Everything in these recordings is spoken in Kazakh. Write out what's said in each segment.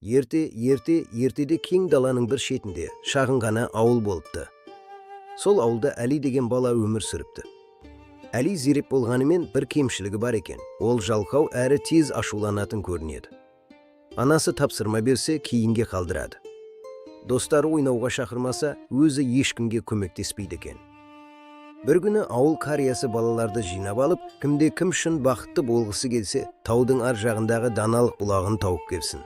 ертеде кең даланың бір шетінде шағын ғана ауыл болыпты. Сол ауылда Әли деген бала өмір сүріпті. Әли зерек болғанымен бір кемшілігі бар екен. Ол жалқау әрі тез ашуланатын көрінеді. Анасы тапсырма берсе кейінге қалдырады. Достары ойнауға шақырмаса, өзі ешкімге көмектеспейді екен. Бір күні ауыл қариясы балаларды жинап алып, кімде кім үшін бақытты болғысы келсе, таудың ар жағындағы даналық бұлағын тауып келсін.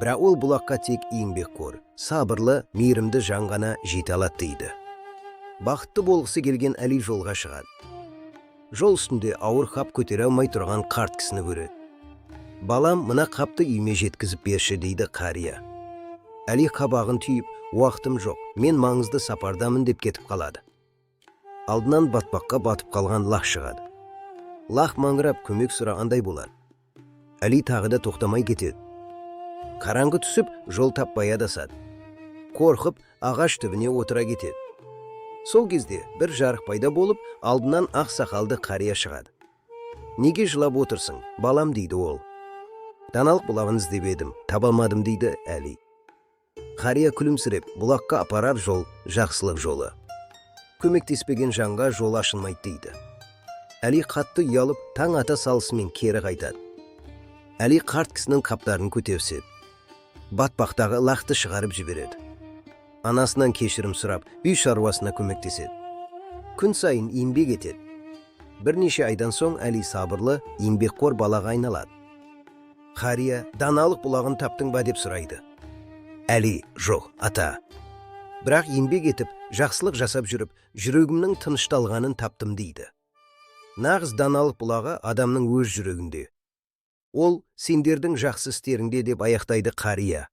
Бірақ ол бұлаққа тек еңбекқор, сабырлы, мейірімді жан ғана жете алады дейді. Бақытты болғысы келген Әли жолға шығады. Жол үстінде ауыр қап көтере алмай тұрған қарт кісіні көреді. Балам, мына қапты үйме жеткізіп берші дейді қария. Әли қабағын түйіп, уақытым жоқ, мен маңызды сапардамын деп кетіп қалады. Алдынан батпаққа батып қалған лақ шығады. Лақ маңырап көмек сұрағандай болады. Әли тағы да тоқтамай кетеді. Қараңғы түсіп, жол таппай адасады. Қорқып, ағаш түбіне отыра кетеді. Сол кезде бір жарық пайда болып, алдынан ақ сақалды қария шығады. Неге жылап отырсың, балам дейді ол. Даналық бұлағын іздеп едім, табалмадым дейді Әли. Қария күлімсіреп, бұлаққа апарар жол жақсылық жолы. Көмектеспеген жанға жол ашылмайды дейді. Әли қатты ұялып, таң ата салысымен кері қайтады. Әли қарт кісінің қаптарын көтерседі. Батпақтағы лақты шығарып жібереді. Анасынан кешірім сұрап, үй шаруасына көмектеседі. Күн сайын еңбек етеді. Бірнеше айдан соң Әли сабырлы, еңбекқор балаға айналады. Қария, даналық бұлағын таптың ба деп сұрайды. Әли, жоқ, ата. Бірақ еңбек етіп, жақсылық жасап жүріп, жүрегімнің тынышталғанын таптым дейді. Нағыз даналық бұлағы адамның өз жүрегінде. Ол сендердің жақсы істеріңде деп аяқтайды қария.